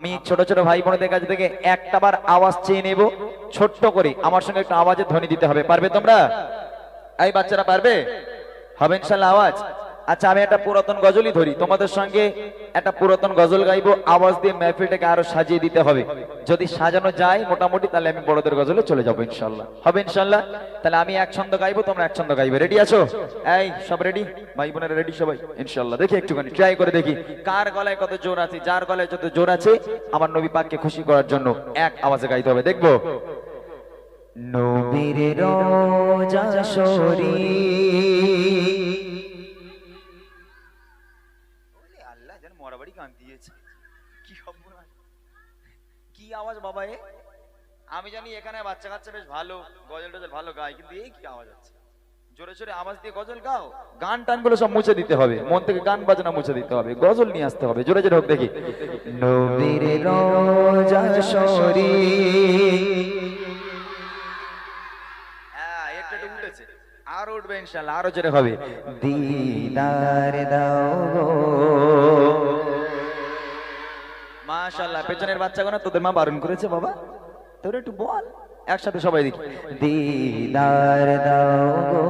আমি ছোট ছোট ভাই বোনদের কাছ থেকে একটা বার আওয়াজ চেয়ে নেব, ছোট্ট করে আমার সঙ্গে একটু আওয়াজের ধ্বনি দিতে হবে। পারবে তোমরা? এই বাচ্চারা পারবে? হবে ইনশাআল্লাহ আওয়াজ। আচ্ছা, আমি একটা পুরাতন গজলই ধরি, তোমাদের সঙ্গে একটা পুরাতন গজল গাইবো, আওয়াজ দিয়ে মেহফিলটাকে আরো সাজিয়ে দিতে হবে। যদি সাজানো যায় মোটামুটি, তাহলে আমি বড়দের গজলে চলে যাবো ইনশাআল্লাহ। হবে ইনশাআল্লাহ? তাহলে আমি এক ছন্দ গাইবো, তোমরা এক ছন্দ গাইবে। রেডি আছো? এই সব রেডি? ভাই বোনেরা রেডি সবাই? ইনশাআল্লাহ। দেখি একটুখানি ট্রাই করে দেখি কার গলায় কত জোর আছে। যার গলায় যত জোর আছে আমার নবী পাককে খুশি করার জন্য এক আওয়াজে গাইতে হবে, দেখবো। নবীর রোজা শরীফ, আল্লাহ যেন মরাবাড়ি গান দিয়েছে। কি অপরাধ, কি আওয়াজ বাবা এ! আমি জানি এখানে বাচ্চা কাচ্চা বেশ ভালো গজল টজল ভালো গায়, কিন্তু এই কি আওয়াজ আছে? জোরে জোরে আওয়াজ দিয়ে গজল গাও। গান টান গুলো সব মুছে দিতে হবে, মন থেকে গান বাজনা মুছে দিতে হবে, গজল নিয়ে আসতে হবে। জোরে জোরে হোক দেখি। নবীর রোজা শরীফ, আর উঠবে ইনশাআল্লাহ, আরো জোরে হবে। দিদার দাও গো, মাশাআল্লাহ। পেছনের বাচ্চাগুলো তোদের মা বারণ করেছে বাবা, তোরা একটু বল একসাথে সবাই দেখি। দিদার দাও গো,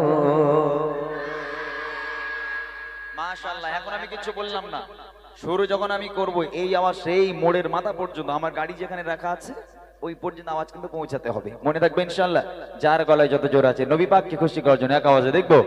মাশাআল্লাহ। এখন আমি কিছু বললাম না, শুরু যখন আমি করব এই আওয়াজ সেই মোড়ের মাথা পর্যন্ত, আমার গাড়ি যেখানে রাখা আছে ওই পর্যন্ত আওয়াজ কিন্তু পৌঁছাতে হবে, মনে থাকবে ইনশাআল্লাহ। যার গলায় যত জোর আছে নবী পাককে খুশি করার জন্য এক আওয়াজে দেখবো।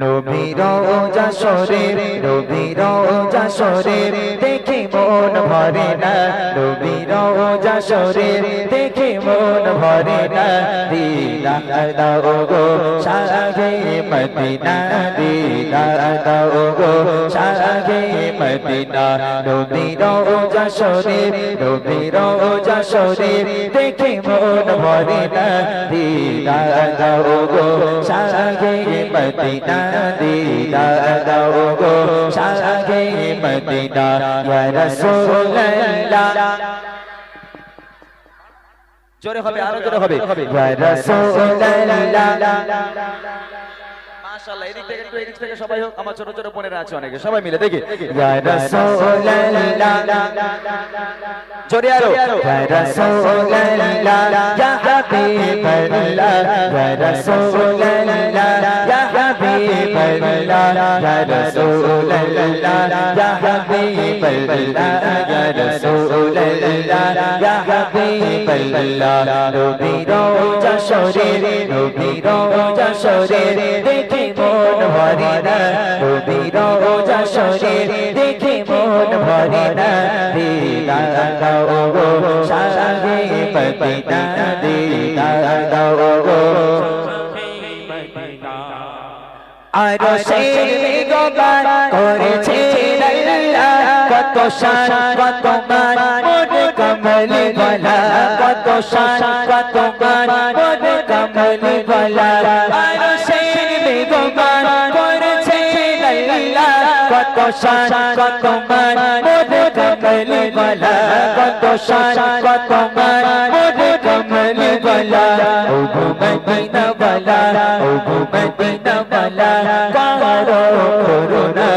নবীর রোজা শরীফ, নবীর রোজা শরীফ দেখে মন ভরে না, নবীর রোজা শরীফ দেখে মন ভরে না। দিদার দাও গো শাহে মদিনা, দিদার দাও গো শাহে মদিনা। নবীর রোজা শরীফ, নবীর রোজা শরীফ দেখে মন ভরে না, দিদার দাও গো শাহে মদিনা, দিদার দাও গো শাহে মদিনা। ইয়া রাসূলুল্লাহ, জোরে হবে, আরো জোরে হবে। ইয়া রাসূলুল্লাহ, মাশাআল্লাহ। এদিক থেকে একটু, এদিক থেকে সবাই হোক, আমার ছোট ছোট বোনেরা আছে অনেকে, সবাই মিলে দেখি। ইয়া রাসূলুল্লাহ, জোরে আরো। ইয়া রাসূলুল্লাহ, ইয়া হাবিবাল্লাহ, ইয়া রাসূলুল্লাহ, ইয়া হাবিবাল্লাহ, ইয়া রাসূলুল্লাহ, ইয়া হাবিবাল্লাহ, ইয়া রাসূলুল্লাহ, ইয়া হাবিবাল্লাহ। নবীর রোজা শরীফ, নবীর রোজা শরীফ দেখে মন ভরে না, নবীর রোজা শরীফ দেখে মন ভরে না। দিদার দাও গো শাহে মদিনা, দিদার দাও গো। আরো সেই বেগবান করেছে আল্লাহ, কত শান কত মান মোর কমলি ওয়ালা, কত শান কত মান মোর কমলি ওয়ালা। আরো সেই বেগবান করেছে আল্লাহ, কত শান কত মান মোর কমলি ওয়ালা, কত শান কত মান মোর কমলি ওয়ালা। ও গো মদিনা ওয়ালা, ও গো মদিনা ওয়ালা পারো করুণা,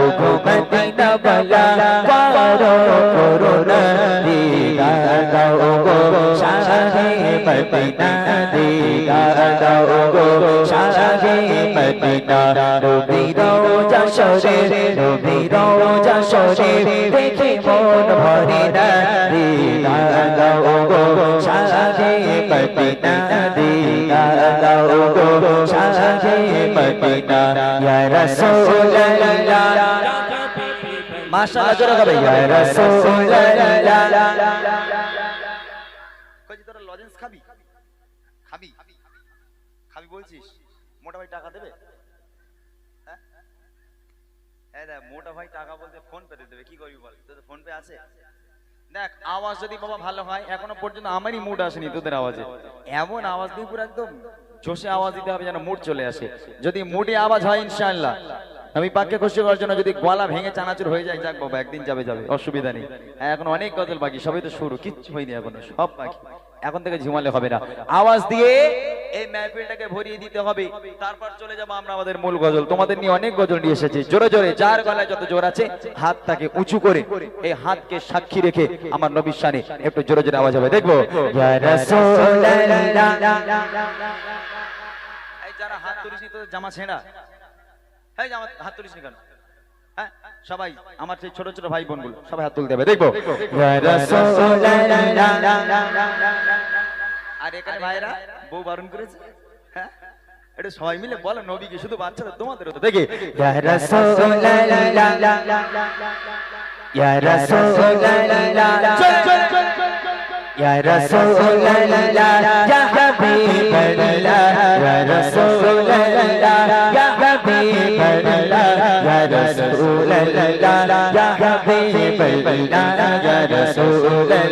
ও গো মদিনা ওয়ালা পারো করুণা। দিদার দাও গো শাহে মদিনা, দিদার দাও গো শাহে মদিনা। নবীর রোজা শরীফ, নবীর রোজা শরীফ দেখে মন ভরে না, দিদার দাও গো শাহে মদিনা, দিদার দাও গো শাহে মদিনা। ইয়া রাসূলুল্লাহ, মাশাআল্লাহ জোরে হবে। ইয়া রাসূলুল্লাহ, কই তোরা লজেন্স খাবি? খাবি খাবি বলছিস? মোটা ভাই টাকা দেবে? হ্যাঁ এই দেখ, মোটা ভাই টাকা বলতে ফোন পে দেবে, কি করবি বল? তোদের ফোন পে আছে? দেখ, আওয়াজ যদি বাবা ভালো হয়, এখনো পর্যন্ত আমারই মুড আসেনি তোদের আওয়াজে। এমন আওয়াজ দিয়ে পুরো একদম জোশে আওয়াজ দিতে হবে যেন মুড চলে আসে। যদি মুডে আওয়াজ হয় ইনশাআল্লাহ আমি পাককে খুশি করার জন্য, যদি গলা ভেঙে চানাচুর হয়ে যায়, যাক বাবা একদিন যাবে যাবে, অসুবিধা নেই। হ্যাঁ, এখন অনেক গজল বাকি, সবই তো শুরু, কিচ্ছু হয়নি এখনো, সব বাকি। এখন থেকে ঝিমালে হবে না, আওয়াজ দিয়ে এই মেহফিলটাকে ভরিয়ে দিতে হবে। তারপর চলে যাবো আমরা আমাদের মূল গজল। তোমাদের নিয়ে অনেক গজল নিয়ে এসেছি, জোরে জোরে যার গলায় যত জোর আছে হাতটাকে উঁচু করে, এই হাতকে সাক্ষী রেখে আমার নবীর শানে একটু জোরে জোরে আওয়াজ হবে, দেখবো। ইয়া রাসূলুল্লাহ, এই যারা হাত তুলিস নি তোদের জামা ছেঁড়া, এই জামা হাত তুলিস নি কেন? হ্যাঁ সবাই আমার সেই ছোট ছোট ভাই বোনগুলো সবাই হাত তুলতে হবে, দেখবো। ইয়া রাসূলুল্লাহ, আর এখানে ভাইরা বউ বারণ করেছে, হ্যাঁ এটা সবাই মিলে বলো নবীকে, শুধু বাচ্চারা তোমাদের তো দেখে। ইয়া রাসূলুল্লাহ, ইয়া রাসূলুল্লাহ, ইয়া রাসূলুল্লাহ, ইয়া হাবিবাল্লাহ, ইয়া রাসূলুল্লাহ, ইয়া হাবিবাল্লাহ, ইয়া রাসূলুল্লাহ, ইয়া হাবিবাল্লাহ, ইয়া রাসূলুল্লাহ,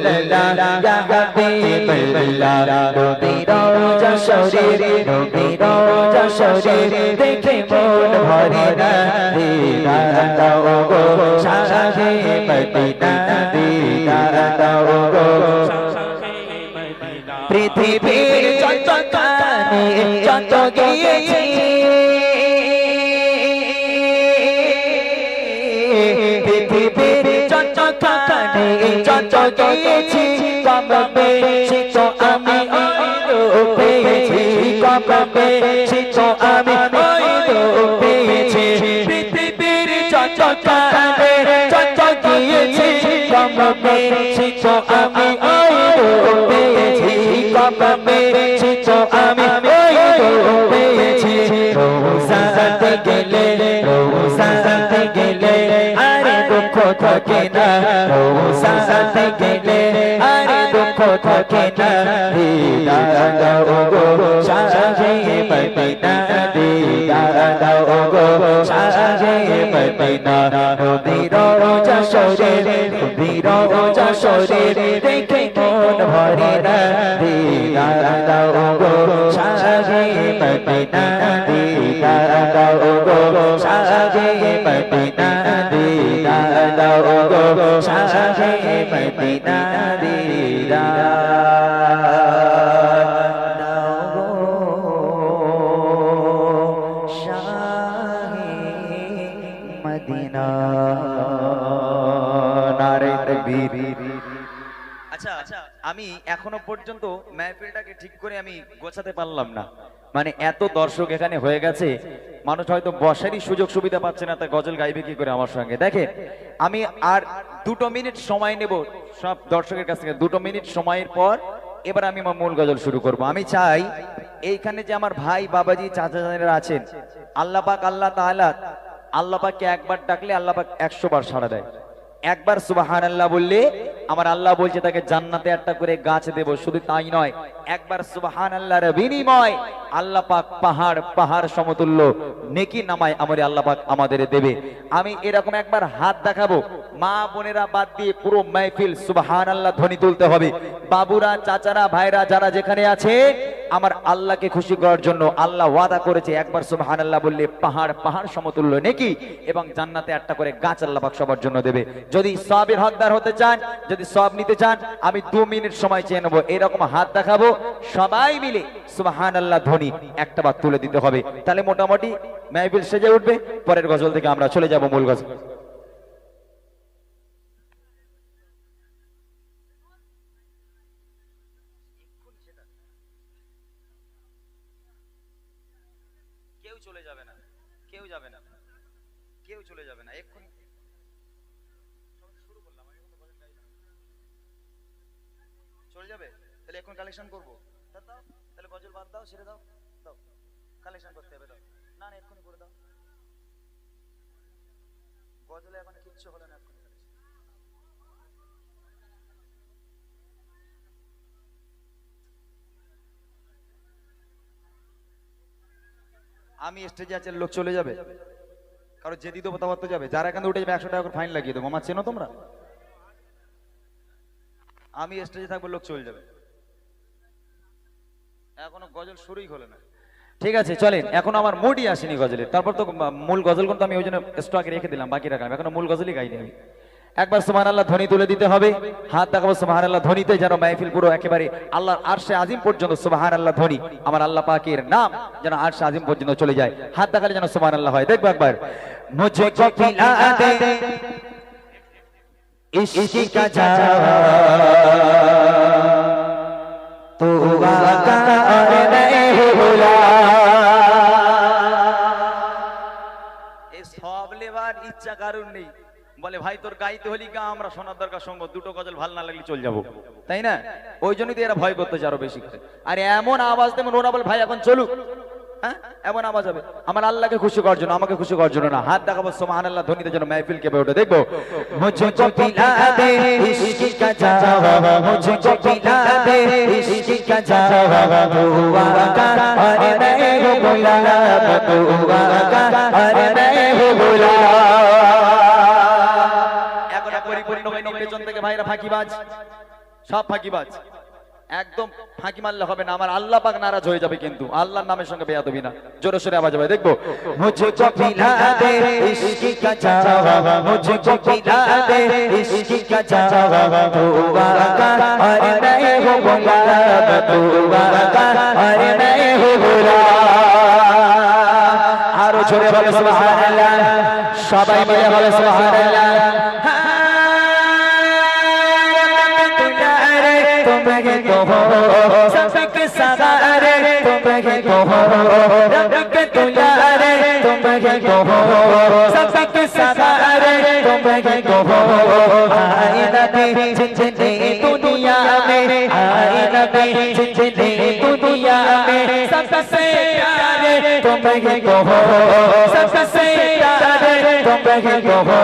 ইয়া হাবিবাল্লাহ। নবীর রওজা শরীফ, নবীর রওজা শরীফ দেখে মন ভরে না, দিদার দাও গো শাহে মদিনা, দিদার দাও গো। পৃথিবীর যত কানে যত গিয়েছি, পৃথিবীর যত কানে যত গিয়েছি, কম বেশি তো আমি ওই পেয়েছি, কম বেশি তো আমি ওই পেয়েছি। পৃথিবীর যত কানে যত গিয়েছি, কম বেশি তো আমি ওই পেয়েছি, কম বেশি তো আমি ওই পেয়েছি। রোজাতে গেলে, রোজাতে গেলে আরে দুঃখ থাকে না, রোজাতে গেলে আরে দুঃখ থাকে না, দিদার দাও গো শাহে মদিনা, দিদার দাও গো শাহে মদিনা। নবীর রওজা শরীফ, নবীর রওজা শরীফ দেখে মন ভরে না, দিদার দাও গো শাহে মদিনা, দিদার দাও গো শাহে মদিনা, দিদার দাও গো শাহে মদিনা, দিদার দাও গো শাহে মদিনা। নারে তাকবীর। আচ্ছা আমি এখনো পর্যন্ত মেহফিলটাকে ঠিক করে আমি গোছাতে পারলাম না, মানে এত দর্শক এখানে হয়ে গেছে, মানুষ হয়তো বসারই সুযোগ সুবিধা পাচ্ছে না, তা গজল গাইবে কি করে আমার সঙ্গে। দেখে আমি আর 2 মিনিট সময় নেব সব দর্শকের কাছ থেকে, 2 মিনিট সময়ের পর এবার আমি আমার মূল গজল শুরু করব। আমি চাই এইখানে যে আমার ভাই বাবাজি চাচা চাচারা আছেন, আল্লাহ পাক আল্লাহ তাআলা, আল্লাহ পাককে একবার ডাকলে আল্লাহ পাক 100 বার সাড়া দেয়। একবার সুবহানাল্লাহ বললে আমার আল্লাহ বলছে তাকে জান্নাতে একটা করে গাছ দেব। শুধু তাই নয়, একবার সুবহানাল্লাহর বিনিময় আল্লাহ পাক পাহাড় পাহাড় সমতুল্য নেকি নামায় আমার আল্লাহ পাক আমাদের দেবে। আমি এরকম একবার হাত দেখাবো, মা বোনেরা বাদ দিয়ে পুরো মাহফিল সুবহানাল্লাহ ধ্বনি তুলতে হবে। বাবুরা চাচারা ভাইরা যারা যেখানে আছে, আমার আল্লাহকে খুশি করার জন্য আল্লাহ ওয়াদা করেছে একবার সুবহানাল্লাহ বললে পাহাড় পাহাড় সমতুল্য নেকি এবং জান্নাতে একটা করে গাছ আল্লাহ পাক সবার জন্য দেবে। যদি সওয়াবের হকদার হতে চান, যদি সওয়াব নিতে চান, আমি 2 মিনিট সময় চেয়ে নেবো। এরকম হাত দেখাবো, সবাই মিলে সুবহানাল্লাহ ধ্বনি একটা বার তুলে দিতে হবে, তাহলে মোটামুটি মাহফিল সেজে উঠবে। পরের গজল থেকে আমরা চলে যাব মূল গজল। কেউ চলে যাবে না, কেউ যাবে না, কেউ চলে যাবে না, এক্ষুনি শুরু করলাম, আমি কোনো গজল গাইলাম, চলে যাবে তাহলে এখন কালেকশন করবো, তাহলে গজল বাদ দাও, ছেড়ে দাও, দাও কালেকশন করতে হবে, দাও না না এক্ষুনি করে দাও, গজলে এখন কিচ্ছু হলো না, এক্ষুনি আমি স্টেজে আছে, লোক চলে যাবে, কারো যে দিত তাবার তো যাবে, যারা এখানে উঠে যাবে 100 টাকা করে ফাইন লাগিয়ে দেবো। আমার চেনো তোমরা? আমি স্টেজে থাকবো, লোক চলে যাবে, এখনো গজল শুরুই হলো না। ঠিক আছে চলেন, এখন আমার মুডই আসেনি গজলের, তারপর তো মূল গজল কিন্তু আমি ওই জন্য স্টকে রেখে দিলাম, বাকি রাখলাম, এখনো মূল গজলই গাইনি আমি। একবার সুবহানাল্লাহ ধ্বনি তুলে দিতে হবে। হাত দেখাবো সুবহানাল্লাহ ধ্বনিতে, যেন মাহফিল পুরো একেবারে আল্লাহর আরশে আজিম পর্যন্ত সুবহানাল্লাহ ধ্বনি, আমার আল্লাহ পাকের নাম যেন আরশে আজিম পর্যন্ত চলে যায়। হাত দেখালে যেন সুবহানাল্লাহ হয়। দেখবো একবার। মুঝে কো পিলা দে इश्क का जावा तो आका और नहीं भूला। এই সব লেবার ইচ্ছা কারণ নেই, বলে ভাই তোর গাইতে হলি গা, আমরা শোনার দরকার সঙ্গ, দুটো গজল ভাল না লাগলে চল যাবো, তাই না? ওই জন্যই তো এরা ভয় করতেছে আরো বেশি করে। আর এমন আওয়াজ দেবেন ওরা বলে ভাই এখন চলুক, হ্যাঁ এমন আওয়াজ হবে আমার আল্লাহকে খুশি করার জন্য, আমাকে খুশি করার জন্য না। হাত দেখাবো সুবহানাল্লাহ ধ্বনিতে যেন মাহফিল কেঁপে ওঠে। দেখবো মুঝে কো পিলা দে ইশ্ক কা জাওয়া, মুঝে কো পিলা দে ইশ্ক কা জাওয়া তো आका और नहीं भूला, तो आका और नहीं भूला। এখন পরিপূর্ণ হয়নি, পেছন থেকে ভাইরা ফাঁকিবাজ, সব ফাঁকিবাজ, একদম ফাঁকি মারলে হবে না, আমার আল্লাহ পাক নারাজ হয়ে যাবে, কিন্তু আল্লাহর নামের সঙ্গে বেয়াদবি না। জোরে সোরে আওয়াজ হবে। দেখবো মুঝে কো পিলা দে ইশ্ক কা জাওয়া, মুঝে কো পিলা দে ইশ্ক কা জাওয়া তো आका और नहीं भूला, तो आका और नहीं भूला। আরো জোরে বলে সুবহানাল্লাহ, সবাই মিলে বলে সুবহানাল্লাহ। सबके सहारे तुम ही तो हो, रब के दुलारे तुम ही तो हो, सबके सहारे तुम ही तो हो। आए नबी जितने दुनिया में, आए नबी जितने दुनिया में, सबसे प्यारे तुम ही तो हो, सबसे प्यारे तुम ही तो हो।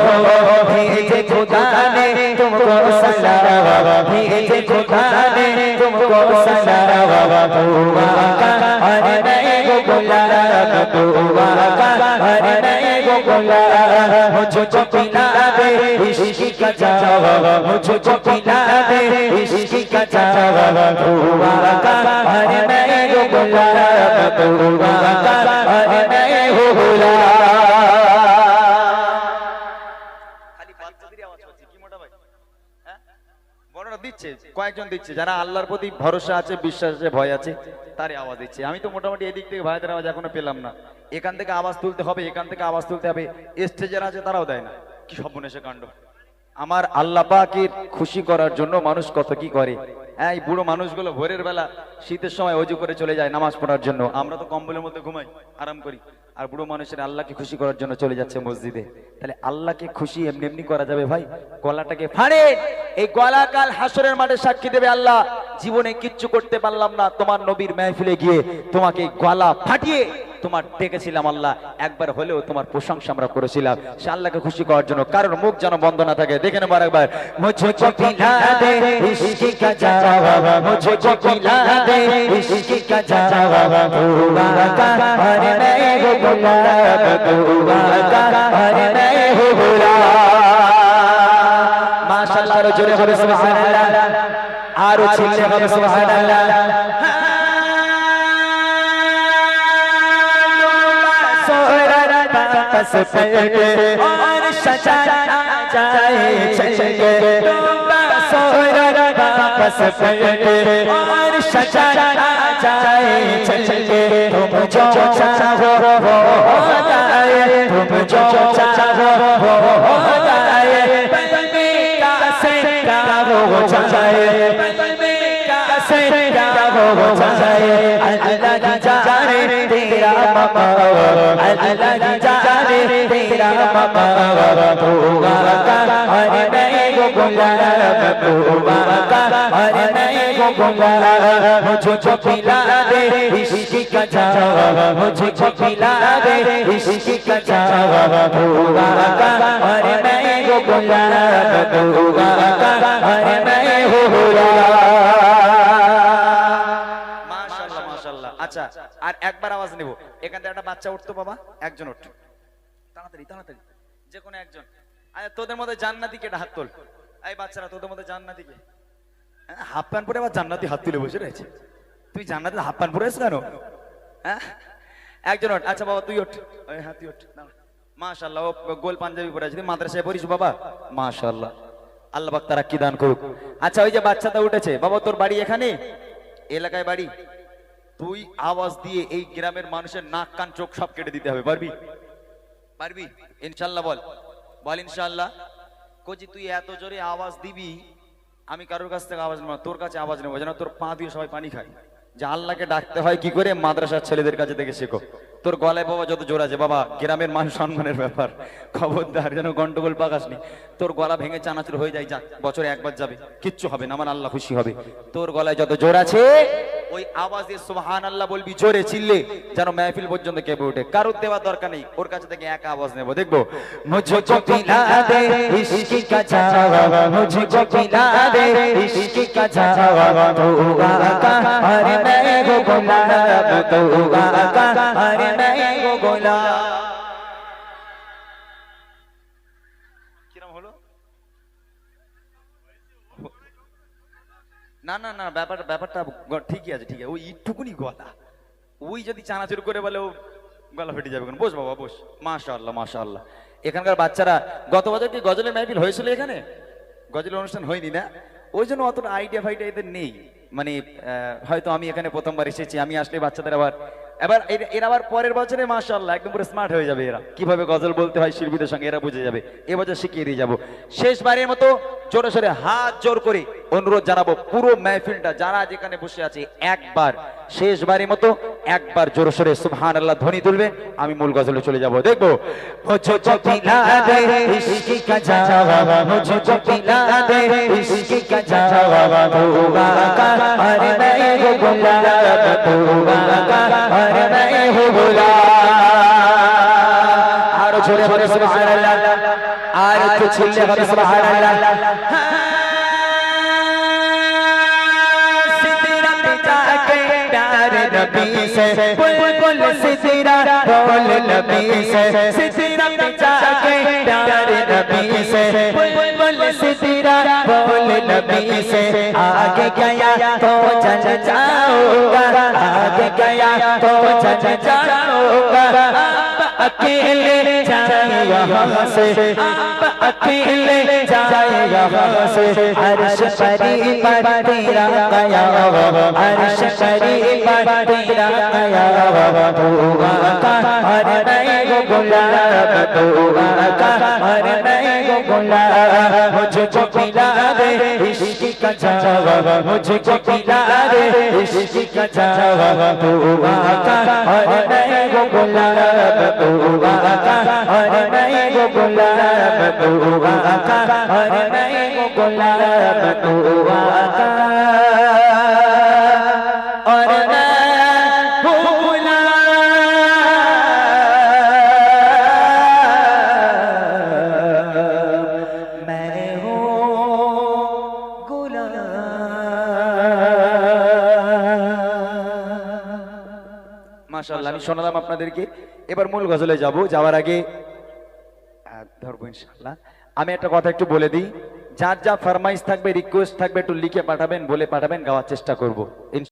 भेजे खुदा ने तुमको सलाम, भेजे खुदा ने तुमको सलाम, तो आका और नहीं भूला, तो आका और नहीं भूला। मुझको पिला दे इश्क का जावा, मुझको पिला दे इश्क का जावा तो आका और नहीं भूला, तो आका और नहीं भूला। দিচ্ছে কয়েকজন দিচ্ছে যারা আল্লাহর প্রতি ভরসা আছে, বিশ্বাস আছে, ভয় আছে, তারই আওয়াজ দিচ্ছে। আমি তো মোটামুটি এদিক থেকে ভাইদের আওয়াজ এখনো পেলাম না। এখান থেকে আওয়াজ তুলতে হবে, এখান থেকে আওয়াজ তুলতে হবে, স্টেজের আছে তারাও দেয় না। কি সর্বনেশে কাণ্ড! আমার আল্লাহ পাকের খুশি করার জন্য মানুষ কত কি করে। হ্যাঁ, এই বুড়ো মানুষগুলো ভোরের বেলা শীতের সময় অজু করে চলে যায় নামাজ পড়ার জন্য, আমরা তো কম্বলের মধ্যে ঘুমাই, আরাম করি, আর বুড়ো মানুষের আল্লাহকে খুশি করার জন্য চলে যাচ্ছে মসজিদে। তাহলে আল্লাহকে খুশি এমনি এমনি করা যাবে ভাই? গলাটাকে ফাড়ে, এই গলা কাল হাসরের মাঠে সাক্ষী দেবে, আল্লাহ জীবনে কিচ্ছু করতে পারলাম না, তোমার নবীর মাহফিলে গিয়ে তোমাকে গলা ফাটিয়ে তোমার ডেকেছিলাম আল্লাহ, একবার হলেও তোমার প্রশংসা আমরা করেছিলাম। সে আল্লাহকে খুশি করার জন্য কারোর মুখ যেন বন্ধ না থাকে। দেখে নেবো আরেকবার। মুঝে কো পিলা দে ইশ্ক কা জাওয়া, মুঝে কো পিলা দে ইশ্ক কা জাওয়া তো आका और नहीं भूला, तो आका और नहीं भूला। माशाअल्लाह, আরো জোরে হবে সুবহানাল্লাহ, আরো চিল্লে হবে সুবহানাল্লাহ। बस पलटे और सजाना जाए चलेंगे, बस पलटे और सजाना जाए चलेंगे। तुम जो चाहो वो हो जाए, तुम जो चाहो वो हो जाए, पल में क्या से क्या हो जाए, पल में क्या से क्या हो जाए। अल्लाह की जाने तेरा ममा, अल्लाह की जाने तेरा ममा, तो आका और नहीं भूला, तो आका और नहीं भूला। मुझको पिला दे इश्क का जावा, मुझको पिला दे इश्क का जावा तो आका और नहीं भूला, तो आका और नहीं भूला। আচ্ছা, আর একবার আওয়াজ নেব। এখান থেকে একটা বাচ্চা উঠতো বাবা, একজন উঠ, তাড়াতাড়ি তাড়াতাড়ি, যে কোনো একজন। আচ্ছা, তোদের মধ্যে জান্নাতি কেটা? হাত তোল। এই বাচ্চারা, তোদের মধ্যে জান্নাতি কে? হাফ প্যান্ট পরে আবার জান্নাতি হাত তুলে বসে রয়েছে। তুই জান্নাতি হাফ প্যান্ট পরে আছিস কেন? হ্যাঁ, একজন ওঠ। আচ্ছা বাবা তুই ওঠ, হ্যাঁ তুই ওঠ। মাশাআল্লাহ, ও গোল পাঞ্জাবি পরে আছে, তুই মাদ্রাসায় পড়িস বাবা? মাশাআল্লাহ, আল্লাহ পাক তারা কি দান করুক। আচ্ছা, ওই যে বাচ্চাটা উঠেছে, বাবা তোর বাড়ি এখানে এলাকায় বাড়ি? তুই আওয়াজ দিয়ে এই গ্রামের মানুষের নাক কান চোখ সব কেটে দিতে হবে, পারবি? পারবি ইনশাআল্লাহ? বল বল ইনশাআল্লাহ। কোচি তুই এত জোরে আওয়াজ দিবি, আমি কারোর কাছ থেকে আওয়াজ নেব না, তোর কাছে আওয়াজ নেবো যেন তোর পা দিয়ে সবাই পানি খায়। যে আল্লাহকে ডাকতে হয় কি করে, মাদ্রাসার ছেলেদের কাছে থেকে শেখো। তোর গলায় বাবা যত জোর আছে, বাবা গ্রামের মান সম্মানের ব্যাপার, খবরদার যেন গন্ডগোল পাকাসনি। তোর গলা ভেঙে চানাচুর হয়ে যায়, যাক বছরে একবার যাবে, কিচ্ছু হবে না, আমার আল্লাহ খুশি হবে। তোর গলায় যত জোর আছে ওই আওয়াজ দিয়ে সুবহানাল্লাহ বলবি জোরে চিল্লে, যেন মেহফিল পর্যন্ত কেঁপে ওঠে। কারোর দেওয়ার দরকার নেই, ওর কাছে থেকে একা আওয়াজ নেবো, দেখবো। মুঝকো পিলা দে ইশক কা জাওয়া, মুঝকো পিলা দে ইশক কা জাওয়া, তো আকা আরে मैं वो गुलाब, तो आका अरे मैं वो गुलाब। কিরম হলো? না না না, ব্যাপারটা ঠিকই আছে, ঠিক আছে। ওই ইটটুকুনি গলা, ওই যদি চানাচুর করে বলে ও গলা ফেটে যাবে। বস বাবা বস। মাশাআল্লাহ মাশাআল্লাহ। এখানকার বাচ্চারা, গত বছর কি গজলের মাহফিল হয়েছিল এখানে? গজলের অনুষ্ঠান হয়নি না, ওই জন্য অতটা আইডিয়া ফাইডিয়া এদের নেই। মানে হয়তো আমি এখানে প্রথমবার এসেছি, আমি আসলে বাচ্চাদের এবার এরা আবার পরের বছরে মাশাআল্লাহ একদম পুরো স্মার্ট হয়ে যাবে। এরা কিভাবে গজল বলতে হয় শিল্পীদের সঙ্গে এরা বুঝে যাবে, এবছর শিখিয়ে দিয়ে যাবো। শেষবারের মতো জোরে সোরে হাত জোর করে অনুরোধ জানাবো, পুরো মেহফিলটা যারা যেখানে বসে আছে একবার, শেষবারের মতো একবার জোরে সোরে সুবহানাল্লাহ ধ্বনি তুলবেন, আমি মূল গজলে চলে যাবো। দেখবো মুঝকো পিলা দে ইশক কা জাওয়া, মুঝকো পিলা দে ইশক কা জাওয়া, তো আকা আরে मैं वो गुलाब, तो आका अरे मैं वो गुलाब। আর জোরে বলে সুবহানাল্লাহ, আর একটু চিল্লে বলে সুবহানাল্লাহ। সিদরা पे जाके प्यारे नबी से बुलबुल सिदरा बोल नबी से, सिदरा पे जाके प्यारे नबी से बुलबुल सिदरा बोल नबी से, आगे गया तो चल जाऊंगा, आगे गया तो चल जाऊंगा, अकेले जाए यहाँ से, आप अकेले जाए यहाँ से, अर्श परी पर तेरा गया, अर्श परी पर तेरा गया, तो आका अरे मैं वो गुलाब, तो आका अरे मैं वो गुलाब। मुझको पिला दे इश्क का जावा, मुझको पिला दे इश्क का जावा, तो आका अरे मैं वो गुलाब, तो आका अरे मैं वो गुलाब, तो आका अरे मैं वो गुलाब, तो आका और मैं वो गुलाब, मैं हूँ गुलाब। মাশাআল্লাহ, আমি শোনালাম আপনাদেরকে। এবার মূল গজলে যাব, যাওয়ার আগে ধরবো ইনশাআল্লাহ। আমি একটা কথা একটু বলে দিই, যার যা ফরমাইশ থাকবে, রিকোয়েস্ট থাকবে একটু লিখে পাঠাবেন, বলে পাঠাবেন, গাওয়ার চেষ্টা করবো।